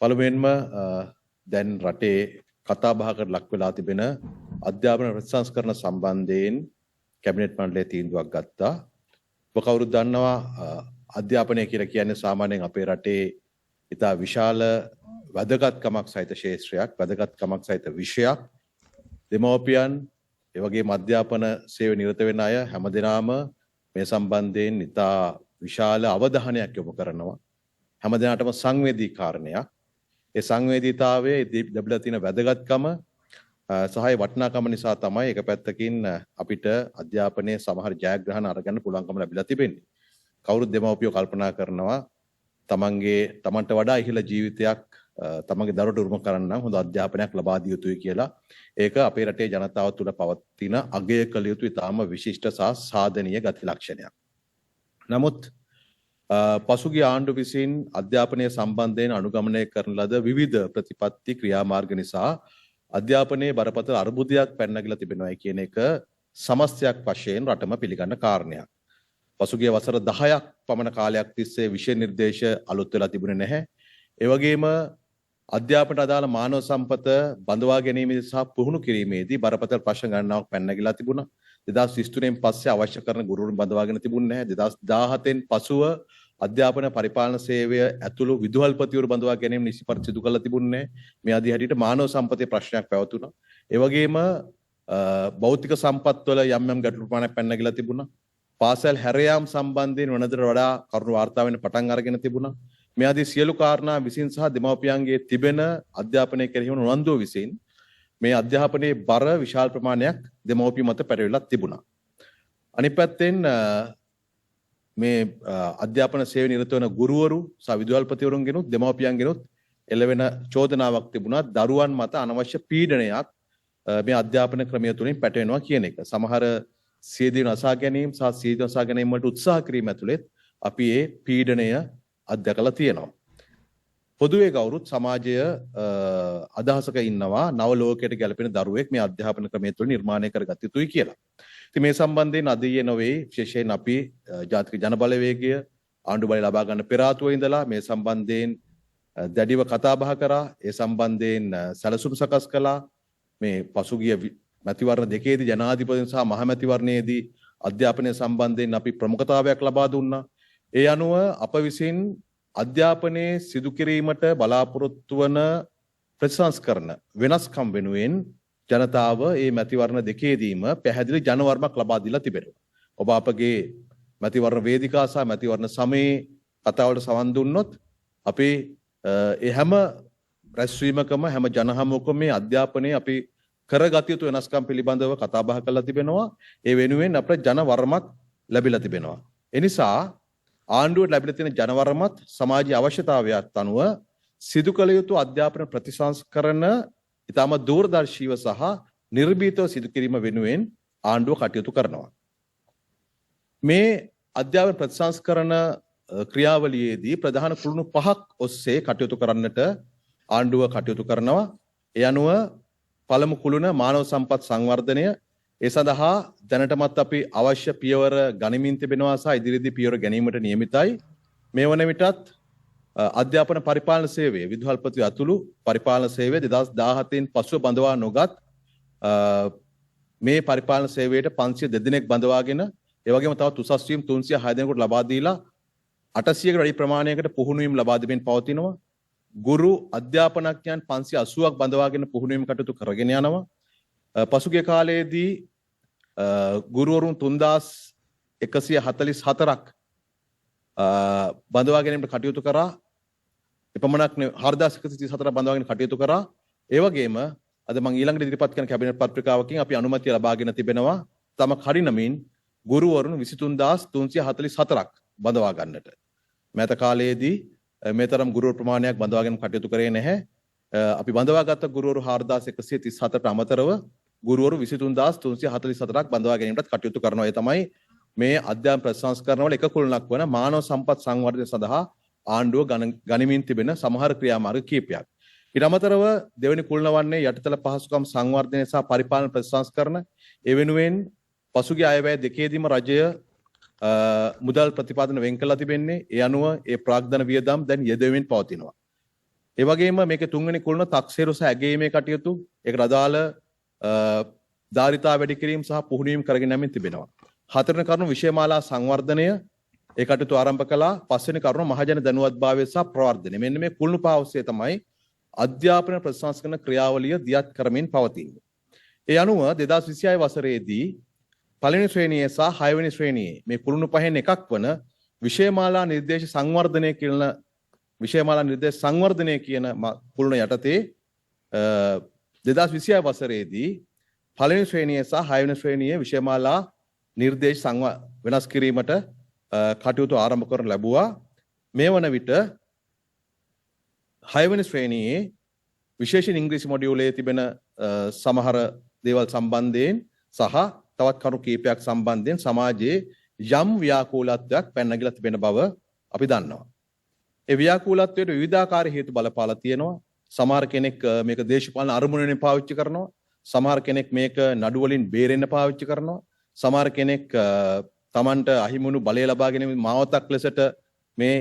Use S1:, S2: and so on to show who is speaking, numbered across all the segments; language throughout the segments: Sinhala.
S1: පළමුවෙන්ම දැන් රටේ කතා බහකට ලක් වෙලා තිබෙන අධ්‍යාපන ප්‍රතිසංස්කරණ සම්බන්ධයෙන් කැබිනට් මණ්ඩලය තීන්දුවක් ගත්තා. ඔබ කවුරුත් දන්නවා අධ්‍යාපනය කියලා කියන්නේ සාමාන්‍යයෙන් අපේ රටේ ඉතා විශාල වැදගත්කමක් සහිත ක්ෂේත්‍රයක්, වැදගත්කමක් සහිත විෂයක්. දෙමව්පියන් ඒ වගේම අධ්‍යාපන සේවයේ නිරත වෙන අය හැමදෙනාම මේ සම්බන්ධයෙන් ඉතා විශාල අවධානයක් යොමු කරනවා. හැමදෙනාටම සංවේදී කාරණයක්. ඒ සංවේදීතාවයේ ලැබිලා තියෙන වැදගත්කම සහය වටිනාකම නිසා තමයි එක පැත්තකින් අපිට අධ්‍යාපනයේ සමහර ජයග්‍රහණ අරගන්න පුළුවන්කම ලැබිලා තිබෙන්නේ. කවුරුත් දෙමව්පියෝ කල්පනා කරනවා තමන්ට වඩා ඉහළ ජීවිතයක් තමන්ගේ දරුවට උරුම කරන්න නම් හොඳ අධ්‍යාපනයක් ලබා දිය යුතුයි කියලා. ඒක අපේ රටේ ජනතාව තුළ පවතින අගය කළ යුතු ඉතාම විශිෂ්ට සහ සාධනීය ගති ලක්ෂණයක්. නමුත් පසුගිය ආණ්ඩු විසින් අධ්‍යාපනය සම්බන්ධයෙන් අනුගමනය කරන ලද විවිධ ප්‍රතිපත්ති ක්‍රියාමාර්ග නිසා අධ්‍යාපනයේ බරපතල අර්බුදයක් පැනනගිලා තිබෙනවා කියන එක සමස්තයක් වශයෙන් රටම පිළිගන්න කාරණයක්. පසුගිය වසර 10ක් පමණ කාලයක් තිස්සේ විෂය නිර්දේශ අලුත් වෙලා තිබුණේ නැහැ. ඒ වගේම අධ්‍යාපනයට අදාළ මානව සම්පත බඳවා ගැනීමේදී සහ පුහුණු කිරීමේදී බරපතල ප්‍රශ්න ගණනාවක් පැනනගිලා තිබුණා. 2023න් පස්සේ අවශ්‍ය කරන ගුරුවරුන් බඳවාගෙන තිබුණේ නැහැ. 2017න් පසුව අධ්‍යාපන පරිපාලන සේවය ඇතුළු විදුහල්පතිවරු බඳවා ගැනීම නිසිපරිදි සිදු කරලා තිබුණේ නැහැ. මේ ආදී හැටියට මානව සම්පතේ ප්‍රශ්නයක් පැවතුණා. ඒ වගේම භෞතික සම්පත්වල යම් යම් ගැටලු ප්‍රමාණයක් පැනනගිලා තිබුණා. පාසල් හැරයාම් සම්බන්ධයෙන් වෙනදට වඩා කරුණු වාර්තා වෙන්න පටන් අරගෙන තිබුණා. මේ ආදී සියලු කාරණා විසින් සහ දෙමව්පියන්ගේ තිබෙන අධ්‍යාපනය කෙරෙහි වුණු උනන්දුව විසින් මේ අධ්‍යාපනයේ බර විශාල ප්‍රමාණයක් දෙමව්පිය මත පැටවිලා තිබුණා. අනිත් පැත්තෙන් මේ අධ්‍යාපන සේවයේ නිරත වන ගුරුවරු සහ විදුහල්පතිවරුන්ගෙනුත් දෙමව්පියන්ගෙනුත් එළවෙන චෝදනාවක් තිබුණා දරුවන් මත අනවශ්‍ය පීඩනයක් මේ අධ්‍යාපන ක්‍රමය තුළින් පැටවෙනවා කියන එක. සමහර සියදිවි නසා ගැනීම සහ සියදිවි නසා ගැනීම වලට උත්සාහ කිරීම ඇතුළත් අපි මේ පීඩනය අත්දකලා තියෙනවා. පොදුවේ කවුරුත් සමාජය අදහසක ඉන්නවා නව ලෝකයට ගැලපෙන දරුවෙක් මේ අධ්‍යාපන ක්‍රමය තුළ නිර්මාණය කරගත යුතුයි කියලා. ඉතින් මේ සම්බන්ධයෙන් අද ඊයේ විශේෂයෙන් අපි ජාතික ජනබලවේගය ආණ්ඩු බලය ලබා ගන්න පෙර ආතුව ඉඳලා මේ සම්බන්ධයෙන් දැඩිව කතා බහ කරා. ඒ සම්බන්ධයෙන් සැලසුම් සකස් කළා. මේ පසුගිය මැතිවරණ දෙකේදී ජනාධිපති සහ මහමැතිවරණයේදී අධ්‍යාපනය සම්බන්ධයෙන් අපි ප්‍රමුඛතාවයක් ලබා දුන්නා. ඒ අනුව අප විසින් අධ්‍යාපනයේ සිදු කිරීමට බලාපොරොත්තු වන ප්‍රතිසංස්කරණ වෙනස්කම් වෙනුවෙන් ජනතාව මේ මැතිවරණ දෙකේදීම පැහැදිලි ජනවර්මක් ලබා දීලා තිබෙනවා. ඔබ අපගේ මැතිවරණ වේදිකා සහ මැතිවරණ සමයේ කතාවලට සවන් දුන්නොත් අපි ඒ හැම රැස්වීමකම හැම ජනහමුවකම මේ අධ්‍යාපනයේ අපි කරගත යුතු වෙනස්කම් පිළිබඳව කතා බහ කරලා තිබෙනවා. ඒ වෙනුවෙන් අපට ජනවර්මක් ලැබිලා තිබෙනවා. ඒ නිසා ආණ්ඩුවට ලැබිලා තියෙන ජනවරමත් සමාජීය අවශ්‍යතාවයත් අනුව සිදු කළ යුතු අධ්‍යාපන ප්‍රතිසංස්කරණ ඉතාම දූරදර්ශීව සහ නිර්භීතව සිදු කිරීම වෙනුවෙන් ආණ්ඩුව කටයුතු කරනවා. මේ අධ්‍යාපන ප්‍රතිසංස්කරණ ක්‍රියාවලියේදී ප්‍රධාන කුළුණු 5ක් ඔස්සේ කටයුතු කරන්නට ආණ්ඩුව කටයුතු කරනවා. ඒ අනුව පළමු කුළුණ මානව සම්පත් සංවර්ධනය. ඒ සඳහා දැනටමත් අපි අවශ්‍ය පියවර ගනිමින් තිබෙනවා සහ ඉදිරියේදී පියවර ගැනීමට නියමිතයි. මේ වන විටත් අධ්‍යාපන පරිපාලන සේවය විදුහල්පති ඇතුළු පරිපාලන සේවය 2017න් පසුව බඳවා නොගත් මේ පරිපාලන සේවයට 502 දෙනෙක් බඳවාගෙන ඒ වගේම තවත් උසස් වීම් 306 දෙනෙකුට ලබා දීලා 800කට වැඩි ප්‍රමාණයකට පුහුණු වීම ලබා දෙමින් පවතිනවා. ගුරු අධ්‍යාපනඥයන් 580ක් බඳවාගෙන පුහුණු වීම කටයුතු කරගෙන යනවා. පසුගිය කාලයේදී ගුරුවරුන් 3144ක් බඳවා ගැනීමට කටයුතු කරා. එපමණක් 4134ක් බඳවාගෙන කටයුතු කරා. ඒ වගේම අද මම ඊළඟට ඉදිරිපත් කරන කැබිනට් පත්‍රිකාවකින් අපි අනුමැතිය ලබාගෙන තිබෙනවා තම කඩිනමින් ගුරුවරුන් 23344ක් බඳවා ගන්නට. මෑත කාලයේදී මේ තරම් ගුරුවරු ප්‍රමාණයක් බඳවාගෙන කටයුතු කරේ නැහැ. අපි බඳවාගත් ගුරුවරු 4137ට අමතරව ගුරුවරු 23344ක් බඳවා ගැනීමට කටයුතු කරනවා. ඒ තමයි මේ අධ්‍යාපන ප්‍රතිසංස්කරණ වල එක කුළුණක් වන මානව සම්පත් සංවර්ධනය සඳහා ආණ්ඩුව ගනිමින් තිබෙන සමහර ක්‍රියාමාර්ග කීපයක්. ඊට අමතරව දෙවෙනි කුළුණ වන්නේ යටිතල පහසුකම් සංවර්ධනය සහ පරිපාලන ප්‍රතිසංස්කරණ. ඒ වෙනුවෙන් පසුගිය අයවැය දෙකේදීම රජය මුදල් ප්‍රතිපාදන වෙන් කළා තිබෙන්නේ. ඒ අනුව ඒ ප්‍රාග්ධන වියදම් දැන් යෙදවෙමින් පවතිනවා. ඒ වගේම මේකේ තුන්වෙනි කුළුණ තක්සේරු සහ ඇගීමේ කටයුතු ඒකට අදාළ ධාරිතා වැඩි කිරීම සහ පුහුණුවීම් කරගෙන යමින් තිබෙනවා. හතරවෙනි කරුණ විෂයමාලා සංවර්ධනය ඒ කටයුතු ආරම්භ කළා. පස්වෙනි කරුණ මහජන දැනුවත්භාවය සහ ප්‍රවර්ධනය. මෙන්න මේ කුළුණු පහ ඔස්සේ තමයි අධ්‍යාපන ප්‍රතිසංස්කරණ ක්‍රියාවලිය දියත් කරමින් පවතින්නේ. ඒ අනුව 2026 වසරේදී පළවෙනි ශ්‍රේණියේ සහ 6 වෙනි ශ්‍රේණියේ මේ කුළුණු පහෙන් එකක් වන විෂයමාලා නිර්දේශ සංවර්ධනය කියන විෂයමාලා නිර්දේශ සංවර්ධනය කියන කුළුණ යටතේ 2026 වසරේදී පළවෙනි ශ්‍රේණියේ සහ 6 වෙනි ශ්‍රේණියේ විෂයමාලා නිර්දේශ වෙනස් කිරීමට කටයුතු ආරම්භ කරන ලැබුවා. මේ වන විට 6 වෙනි ශ්‍රේණියේ විශේෂ ඉංග්‍රීසි මොඩියුලයේ තිබෙන සමහර දේවල් සම්බන්ධයෙන් සහ තවත් කරුණු කීපයක් සම්බන්ධයෙන් සමාජයේ යම් ව්‍යාකූලත්වයක් පැන නැගිලා තිබෙන බව අපි දන්නවා. ඒ ව්‍යාකූලත්වයට විවිධාකාර හේතු බලපාලා තියෙනවා. සමහර කෙනෙක් මේක දේශපාලන අරමුණෙන් පාවිච්චි කරනවා. සමහර කෙනෙක් මේක නඩු වලින් බේරෙන්න පාවිච්චි කරනවා. සමහර කෙනෙක් තමන්ට අහිමුණු බලය ලබා ගැනීම මාවතක් ලෙසට මේ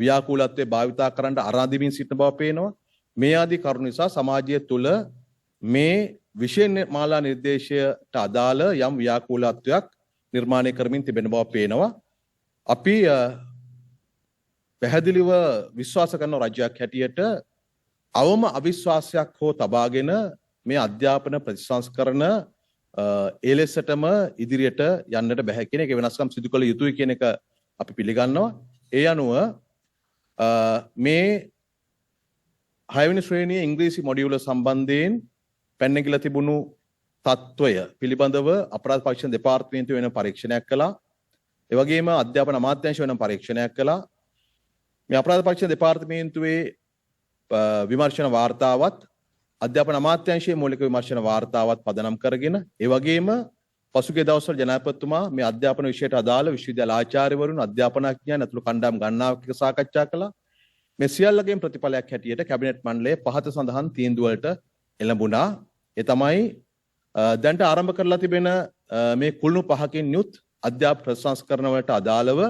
S1: ව්‍යාකූලත්වයේ භාවිතා කරන්න අරාදිමින් සිටින බව පේනවා. මේ ආදී කරුණු නිසා සමාජය තුළ මේ විෂයමාලා නිර්දේශයට අදාළ යම් ව්‍යාකූලත්වයක් නිර්මාණය කරමින් තිබෙන බව පේනවා. අපි පැහැදිලිව විශ්වාස කරන රජයක් හැටියට අවම අවිශ්වාසයක් හෝ තබාගෙන මේ අධ්‍යාපන ප්‍රතිසංස්කරණ එලෙසටම ඉදිරියට යන්නට බැහැ කියන එක වෙනස්කම් සිදු කළ යුතුයි කියන එක අපි පිළිගන්නවා. ඒ අනුව මේ 6 වෙනි ශ්‍රේණියේ ඉංග්‍රීසි මොඩියුල සම්බන්ධයෙන් පැන නැගිලා තිබුණු තත්ත්වය පිළිබඳව අපරාධ පරීක්ෂණ දෙපාර්තමේන්තුව වෙන පරීක්ෂණයක් කළා. ඒ වගේම අධ්‍යාපන අමාත්‍යාංශය වෙන පරීක්ෂණයක් කළා. මේ අපරාධ පරීක්ෂණ දෙපාර්තමේන්තුවේ විමර්ශන වාර්තාවත් අධ්‍යාපන අමාත්‍යාංශයේ මූලික විමර්ශන වාර්තාවත් පදනම් කරගෙන ඒ වගේම පසුගිය දවස්වල ජනාධිපතිතුමා මේ අධ්‍යාපන විෂයට අදාළ විශ්වවිද්‍යාල ආචාර්යවරුන් අධ්‍යාපනඥයන් ඇතුළු කණ්ඩායම් ගණනාවක් එක්ක සාකච්ඡා කළා. මේ සියල්ලගෙන් ප්‍රතිඵලයක් හැටියට කැබිනට් මණ්ඩලය පහත සඳහන් තීන්දුව වලට එළඹුණා. ඒ තමයි දැන්ට ආරම්භ කරලා තිබෙන මේ කුළුණු පහකින් යුත් අධ්‍යාපන ප්‍රතිසංස්කරණ වලට අදාළව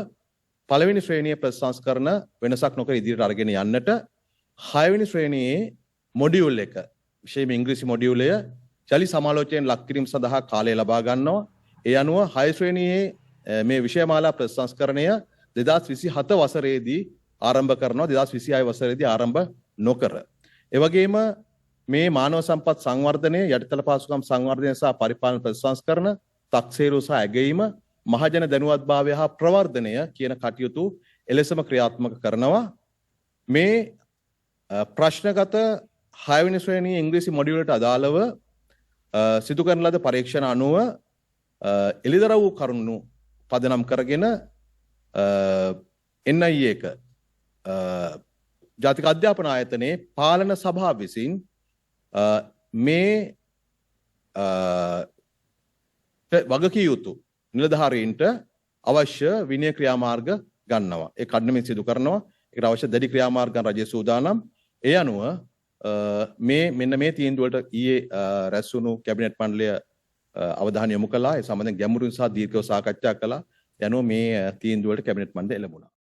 S1: පළවෙනි ශ්‍රේණියේ ප්‍රතිසංස්කරණ වෙනසක් නොකර ඉදිරියට අරගෙන යන්නට 6 වෙනි ශ්‍රේණියේ මොඩියුල් එක විශේෂයෙන්ම ඉංග්‍රීසි මොඩියුලය ජලි සමාලෝචනයෙන් ලක් කිරීම සඳහා කාලය ලබා ගන්නවා. ඒ අනුව 6 ශ්‍රේණියේ මේ විෂයමාලා ප්‍රතිසංස්කරණය 2027 වසරේදී ආරම්භ කරනවා. 2026 වසරේදී ආරම්භ නොකර. ඒ වගේම මේ මානව සම්පත් සංවර්ධනය, යටිතල පහසුකම් සංවර්ධනය සහ පරිපාලන ප්‍රතිසංස්කරණ, තක්සේරු සහ ඇගීම, මහජන දැනුවත්භාවය හා ප්‍රවර්ධනය කියන කටයුතු එලෙසම ක්‍රියාත්මක කරනවා. මේ ප්‍රශ්නගත 6 වෙනි ශ්‍රේණියේ ඉංග්‍රීසි මොඩියුලට අදාළව සිදු කරන ලද පරීක්ෂණ අනුව එළිදර වූ කරුණු පදනම් කරගෙන NIA එක ජාතික අධ්‍යාපන ආයතනයේ පාලන සභාව විසින් මේ වගකිය යුතු නිලධාරීන්ට අවශ්‍ය විනය ක්‍රියාමාර්ග ගන්නවා. ඒ කඩනමින් සිදු කරනවා. ඒකට අවශ්‍ය දැඩි ක්‍රියාමාර්ගයන් රජය සූදානම්. ඒ අනුව මෙන්න මේ තීන්දුවට ඊයේ රැස් වුණු කැබිනට් මණ්ඩලය අවධානය යොමු කළා. ඒ සම්බන්ධයෙන් ගැඹුරින් සහ දීර්ඝව සාකච්ඡා කළා. යනුව මේ තීන්දුවට කැබිනට් මණ්ඩලය එළඹුණා.